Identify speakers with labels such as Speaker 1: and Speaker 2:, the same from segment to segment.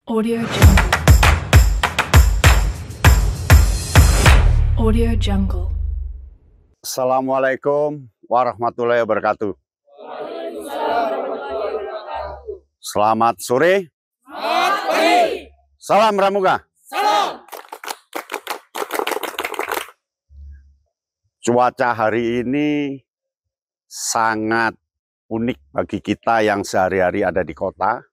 Speaker 1: Audio Jungle. Audio Jungle.
Speaker 2: Assalamualaikum warahmatullahi wabarakatuh. Selamat sore.
Speaker 3: Selamat pagi.
Speaker 2: Salam Pramuka.
Speaker 3: Salam.
Speaker 2: Cuaca hari ini sangat unik bagi kita yang sehari-hari ada di kota,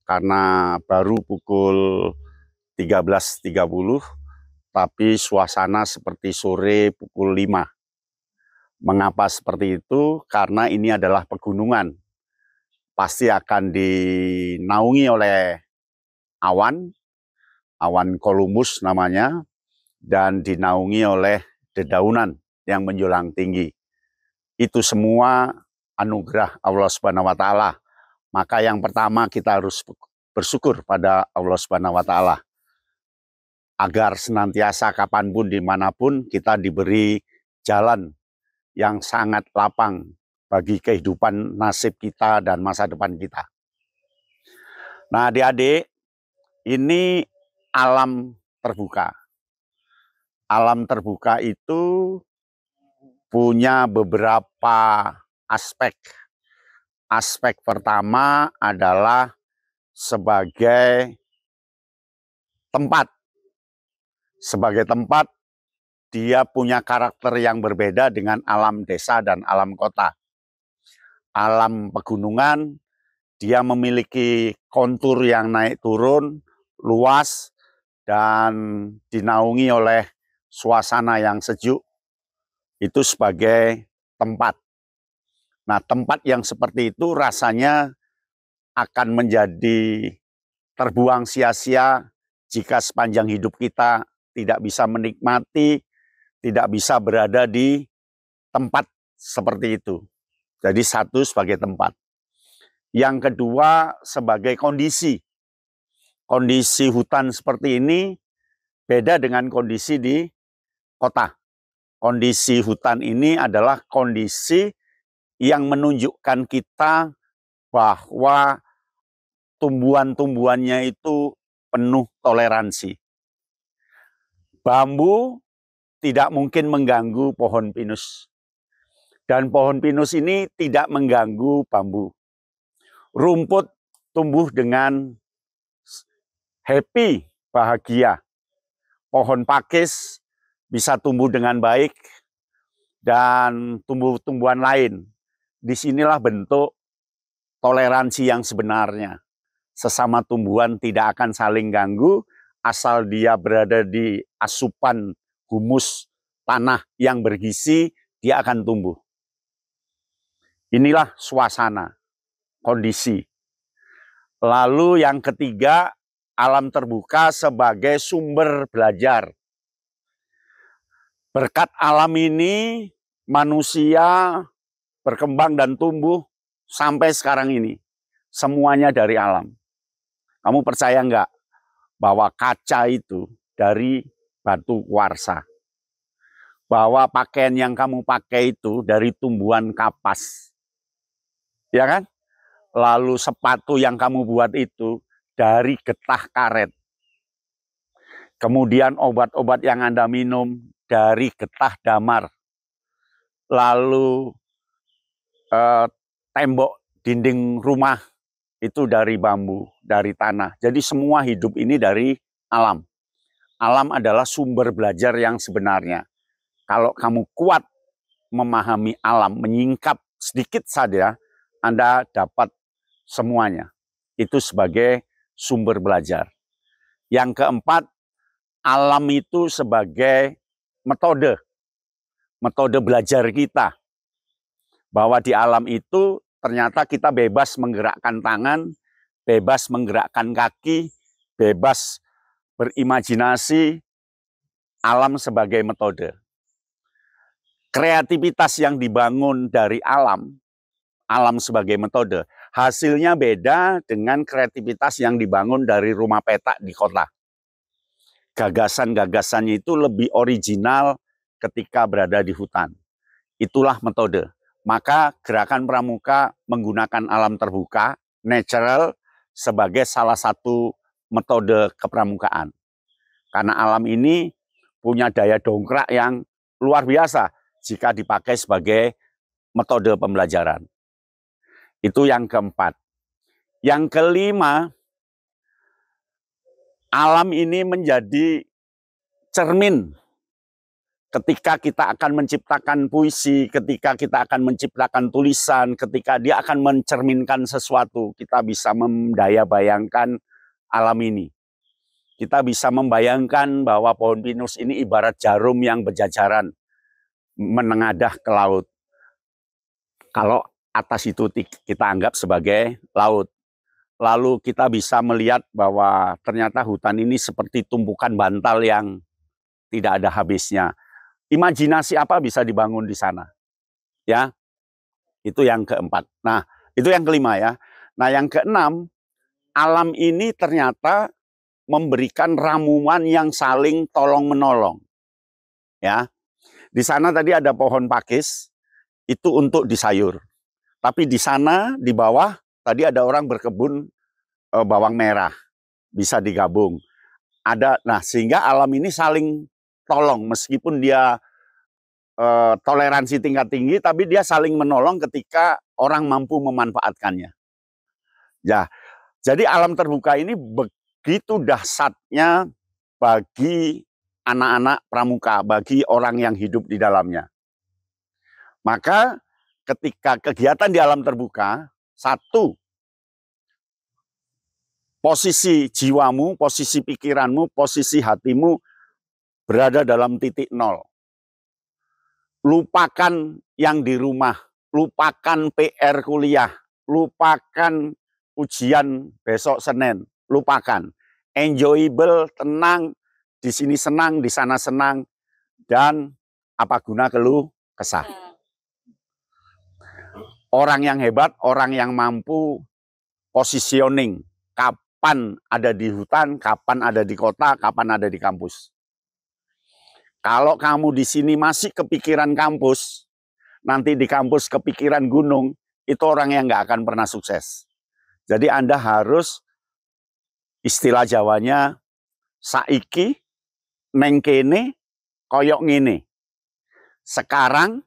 Speaker 2: karena baru pukul 13.30, tapi suasana seperti sore pukul 5. Mengapa seperti itu? Karena ini adalah pegunungan. Pasti akan dinaungi oleh awan cumulus namanya, dan dinaungi oleh dedaunan yang menjulang tinggi. Itu semua anugerah Allah Subhanahu wa Ta'ala. Maka yang pertama kita harus bersyukur pada Allah Subhanahu wa Ta'ala, agar senantiasa kapanpun dimanapun kita diberi jalan yang sangat lapang bagi kehidupan nasib kita dan masa depan kita. Nah, adik-adik, ini alam terbuka. Alam terbuka itu punya beberapa aspek. Aspek pertama adalah sebagai tempat. Sebagai tempat, dia punya karakter yang berbeda dengan alam desa dan alam kota. Alam pegunungan, dia memiliki kontur yang naik turun, luas, dan dinaungi oleh suasana yang sejuk. Itu sebagai tempat. Nah, tempat yang seperti itu rasanya akan menjadi terbuang sia-sia jika sepanjang hidup kita tidak bisa menikmati, tidak bisa berada di tempat seperti itu. Jadi satu sebagai tempat. Yang kedua sebagai kondisi. Kondisi hutan seperti ini beda dengan kondisi di kota. Kondisi hutan ini adalah kondisi yang menunjukkan kita bahwa tumbuhan-tumbuhannya itu penuh toleransi. Bambu tidak mungkin mengganggu pohon pinus. Dan pohon pinus ini tidak mengganggu bambu. Rumput tumbuh dengan happy, bahagia. Pohon pakis bisa tumbuh dengan baik, dan tumbuh-tumbuhan lain. Disinilah bentuk toleransi yang sebenarnya. Sesama tumbuhan tidak akan saling ganggu, asal dia berada di asupan humus tanah yang bergizi, dia akan tumbuh. Inilah suasana, kondisi. Lalu yang ketiga, alam terbuka sebagai sumber belajar. Berkat alam ini, manusia berkembang dan tumbuh sampai sekarang ini. Semuanya dari alam. Kamu percaya nggak bahwa kaca itu dari batu kuarsa? Bahwa pakaian yang kamu pakai itu dari tumbuhan kapas. Ya kan? Lalu sepatu yang kamu buat itu dari getah karet. Kemudian obat-obat yang Anda minum dari getah damar. Lalu tembok dinding rumah itu dari bambu, dari tanah. Jadi semua hidup ini dari alam. Alam adalah sumber belajar yang sebenarnya. Kalau kamu kuat memahami alam, menyingkap sedikit saja, Anda dapat semuanya. Itu sebagai sumber belajar. Yang keempat, alam itu sebagai metode. Metode belajar kita. Bahwa di alam itu ternyata kita bebas menggerakkan tangan, bebas menggerakkan kaki, bebas berimajinasi. Alam sebagai metode. Kreativitas yang dibangun dari alam sebagai metode, hasilnya beda dengan kreativitas yang dibangun dari rumah petak di kota. Gagasan-gagasannya itu lebih original ketika berada di hutan. Itulah metode. Maka Gerakan Pramuka menggunakan alam terbuka, natural, sebagai salah satu metode kepramukaan. Karena alam ini punya daya dongkrak yang luar biasa jika dipakai sebagai metode pembelajaran. Itu yang keempat. Yang kelima, alam ini menjadi cermin ketika kita akan menciptakan puisi, ketika kita akan menciptakan tulisan, ketika dia akan mencerminkan sesuatu, kita bisa mendaya-bayangkan alam ini. Kita bisa membayangkan bahwa pohon pinus ini ibarat jarum yang berjajaran menengadah ke laut. Kalau atas itu kita anggap sebagai laut. Lalu kita bisa melihat bahwa ternyata hutan ini seperti tumpukan bantal yang tidak ada habisnya. Imajinasi apa bisa dibangun di sana? Ya, itu yang keempat. Nah, itu yang kelima ya. Nah, yang keenam, alam ini ternyata memberikan ramuan yang saling tolong-menolong. Ya. Di sana tadi ada pohon pakis, itu untuk disayur. Tapi di sana, di bawah, tadi ada orang berkebun bawang merah. Bisa digabung. Nah, sehingga alam ini saling tolong. Meskipun dia toleransi tingkat tinggi, tapi dia saling menolong ketika orang mampu memanfaatkannya. Ya, jadi alam terbuka ini begitu dahsyatnya bagi anak-anak pramuka, bagi orang yang hidup di dalamnya. Maka ketika kegiatan di alam terbuka, satu, posisi jiwamu, posisi pikiranmu, posisi hatimu berada dalam titik nol. Lupakan yang di rumah, lupakan PR kuliah, lupakan ujian besok Senin, lupakan. Enjoyable, tenang, di sini senang, di sana senang, dan apa guna keluh kesah. Orang yang hebat, orang yang mampu positioning, kapan ada di hutan, kapan ada di kota, kapan ada di kampus. Kalau kamu di sini masih kepikiran kampus, nanti di kampus kepikiran gunung, itu orang yang nggak akan pernah sukses. Jadi Anda harus, istilah Jawanya, saiki, neng kene, koyok ngene. Sekarang,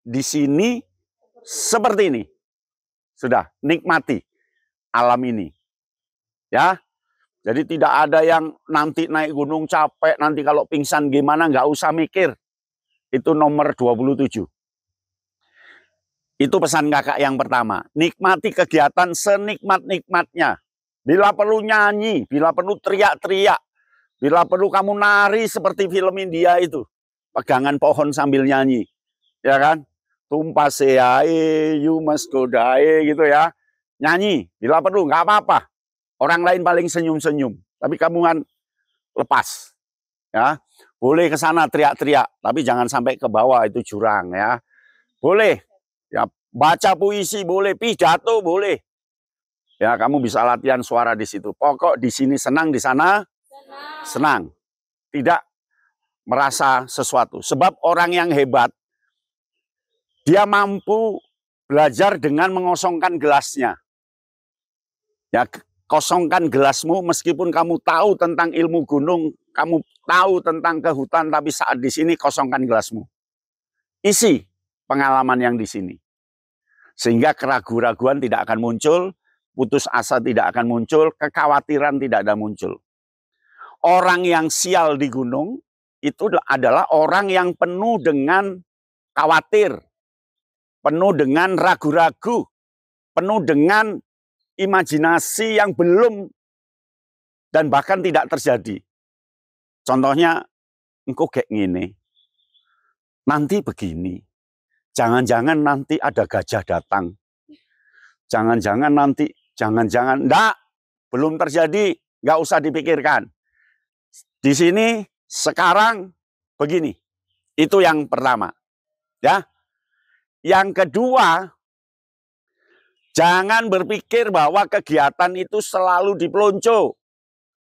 Speaker 2: di sini, seperti ini. Sudah, nikmati alam ini. Ya, jadi tidak ada yang nanti naik gunung capek, nanti kalau pingsan gimana, nggak usah mikir. Itu nomor 27. Itu pesan kakak yang pertama. Nikmati kegiatan senikmat-nikmatnya. Bila perlu nyanyi, bila perlu teriak-teriak, bila perlu kamu nari seperti film India itu. Pegangan pohon sambil nyanyi. Ya kan? Tumpase ae, you must go die, gitu ya. Nyanyi, bila perlu, nggak apa-apa. Orang lain paling senyum-senyum. Tapi kamu kan lepas. Ya, boleh ke sana teriak-teriak, tapi jangan sampai ke bawah, itu jurang ya. Boleh. Ya, baca puisi boleh, pidato boleh. Ya, kamu bisa latihan suara di situ. Pokok di sini senang, di sana senang. Tidak merasa sesuatu. Sebab orang yang hebat, dia mampu belajar dengan mengosongkan gelasnya. Ya, kosongkan gelasmu meskipun kamu tahu tentang ilmu gunung, kamu tahu tentang kehutan, tapi saat di sini kosongkan gelasmu. Isi pengalaman yang di sini. Sehingga keraguan-raguan tidak akan muncul, putus asa tidak akan muncul, kekhawatiran tidak ada muncul. Orang yang sial di gunung itu adalah orang yang penuh dengan khawatir, penuh dengan ragu-ragu, penuh dengan imajinasi yang belum dan bahkan tidak terjadi. Contohnya, engkau kayak gini, nanti begini. Jangan-jangan nanti ada gajah datang. Jangan-jangan nanti, jangan-jangan, enggak, belum terjadi, nggak usah dipikirkan. Di sini, sekarang, begini. Itu yang pertama. Ya. Yang kedua, jangan berpikir bahwa kegiatan itu selalu dipelonco.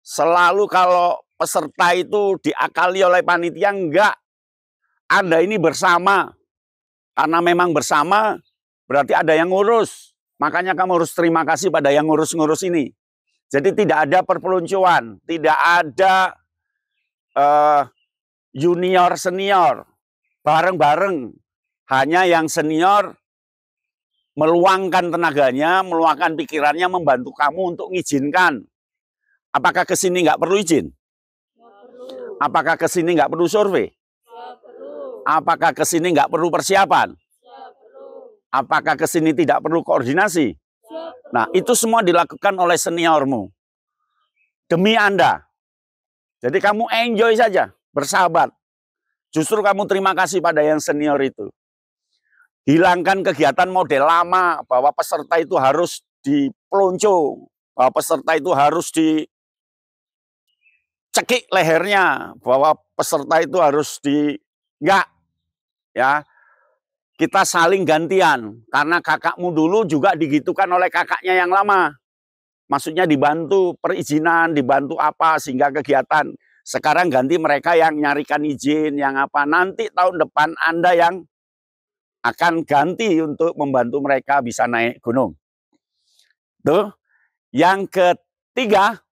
Speaker 2: Selalu kalau peserta itu diakali oleh panitia, enggak. Anda ini bersama. Karena memang bersama, berarti ada yang ngurus. Makanya kamu harus terima kasih pada yang ngurus-ngurus ini. Jadi tidak ada perpeloncoan, tidak ada junior senior bareng-bareng. Hanya yang senior meluangkan tenaganya, meluangkan pikirannya, membantu kamu untuk mengizinkan. Apakah ke sini nggak perlu izin? Apakah ke sini nggak perlu survei? Apakah ke sini nggak perlu persiapan? Apakah ke sini tidak perlu koordinasi? Nah, itu semua dilakukan oleh seniormu. Demi Anda. Jadi kamu enjoy saja, bersahabat. Justru kamu terima kasih pada yang senior itu. Hilangkan kegiatan model lama, bahwa peserta itu harus dipelonco, bahwa peserta itu harus dicekik lehernya, bahwa peserta itu harus enggak. Ya, kita saling gantian, karena kakakmu dulu juga digitukan oleh kakaknya yang lama. Maksudnya dibantu perizinan, dibantu apa, sehingga kegiatan. Sekarang ganti mereka yang nyarikan izin, yang apa. Nanti tahun depan Anda yang akan ganti untuk membantu mereka bisa naik gunung. Tuh. Yang ketiga,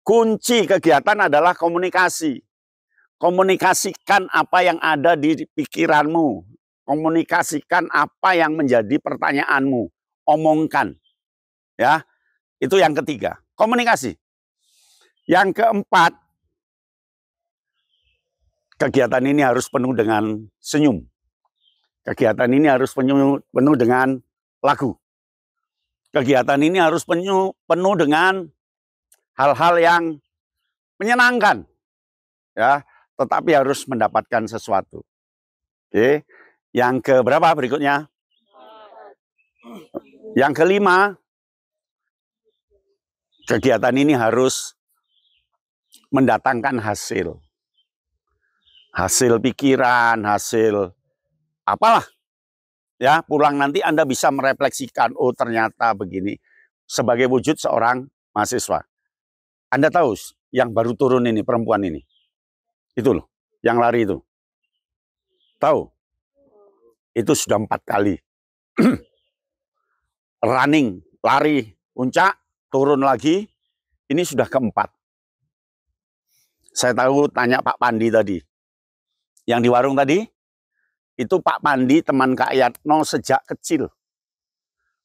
Speaker 2: kunci kegiatan adalah komunikasi. Komunikasikan apa yang ada di pikiranmu. Komunikasikan apa yang menjadi pertanyaanmu. Omongkan. Ya, itu yang ketiga, komunikasi. Yang keempat, kegiatan ini harus penuh dengan senyum. Kegiatan ini harus penuh dengan lagu. Kegiatan ini harus penuh dengan hal-hal yang menyenangkan. Ya, tetapi harus mendapatkan sesuatu. Oke. Yang keberapa berikutnya? Yang kelima, kegiatan ini harus mendatangkan hasil. Hasil pikiran, hasil apalah. Ya, pulang nanti Anda bisa merefleksikan, oh ternyata begini. Sebagai wujud seorang mahasiswa. Anda tahu yang baru turun ini, perempuan ini. Itu loh, yang lari itu. Tahu? Itu sudah 4 kali. Running, lari, puncak, turun lagi. Ini sudah keempat. Saya tahu, tanya Pak Pandi tadi. Yang di warung tadi, itu Pak Pandi teman Kak Yatno sejak kecil.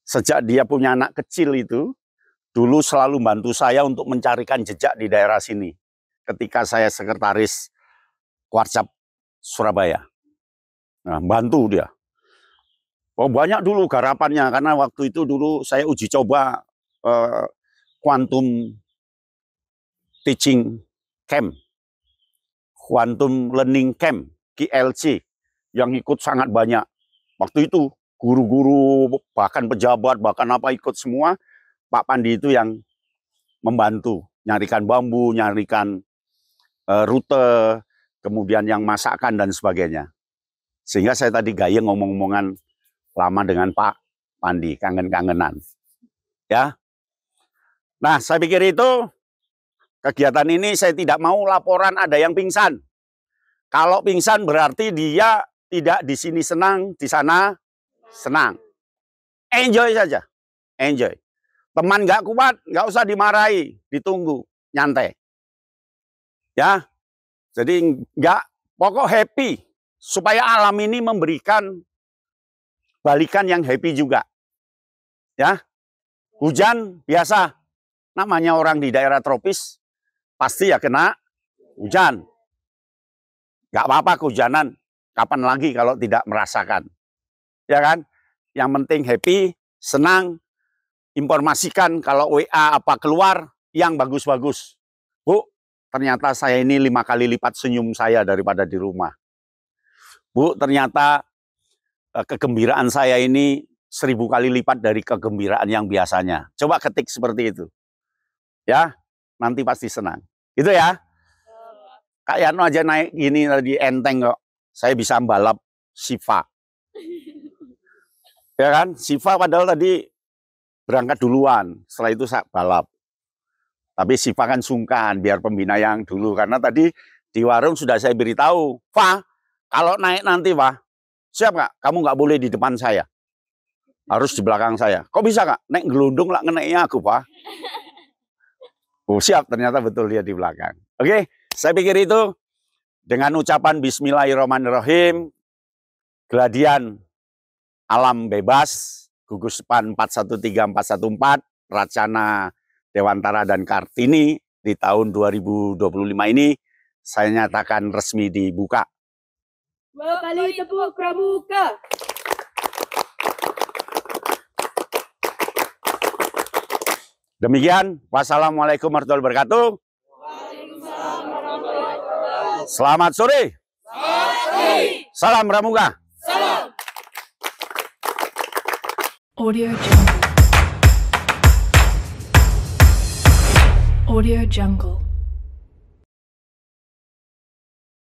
Speaker 2: Sejak dia punya anak kecil itu, dulu selalu bantu saya untuk mencarikan jejak di daerah sini. Ketika saya sekretaris Warcap Surabaya. Nah, bantu dia. Oh, banyak dulu garapannya, karena waktu itu dulu saya uji coba Quantum Teaching Camp. Quantum Learning Camp, QLC, yang ikut sangat banyak. Waktu itu guru-guru, bahkan pejabat, bahkan apa ikut semua. Pak Pandi itu yang membantu, nyarikan bambu, nyarikan rute, kemudian yang masakan dan sebagainya. Sehingga saya tadi gaya ngomong-ngomongan lama dengan Pak Pandi, kangen-kangenan. Ya. Nah, saya pikir itu kegiatan ini saya tidak mau laporan ada yang pingsan. Kalau pingsan berarti dia tidak di sini senang, di sana senang. Enjoy saja, enjoy. Teman nggak kuat, nggak usah dimarahi, ditunggu, nyantai. Ya, jadi nggak, pokok happy supaya alam ini memberikan balikan yang happy juga. Ya, hujan biasa, namanya orang di daerah tropis pasti ya kena hujan. Gak apa-apa kehujanan, kapan lagi kalau tidak merasakan. Ya kan? Yang penting happy, senang, informasikan kalau WA apa keluar yang bagus-bagus. Bu, ternyata saya ini 5 kali lipat senyum saya daripada di rumah. Bu, ternyata kegembiraan saya ini 1000 kali lipat dari kegembiraan yang biasanya. Coba ketik seperti itu. Ya, nanti pasti senang. Gitu ya. Kak Yatno aja naik gini tadi enteng kok. Saya bisa balap Siva. Ya kan? Siva padahal tadi berangkat duluan. Setelah itu saya balap. Tapi Siva kan sungkan biar pembina yang dulu. Karena tadi di warung sudah saya beritahu. Fa, kalau naik nanti Fa, siap nggak? Kamu nggak boleh di depan saya. Harus di belakang saya. Kok bisa Kak? Naik gelundung lah ngenaiknya aku Fa. Oh siap, ternyata betul dia di belakang. Oke, saya pikir itu dengan ucapan Bismillahirrahmanirrahim, Geladian Alam Bebas, Gugus PAN 413414, Racana Dewantara dan Kartini di tahun 2025 ini saya nyatakan resmi dibuka.
Speaker 3: 2 kali tepuk pramuka.
Speaker 2: Demikian, wassalamualaikum warahmatullahi wabarakatuh. Selamat sore. Salam Pramuka.
Speaker 3: Salam.
Speaker 1: Audio Jungle. Audio Jungle.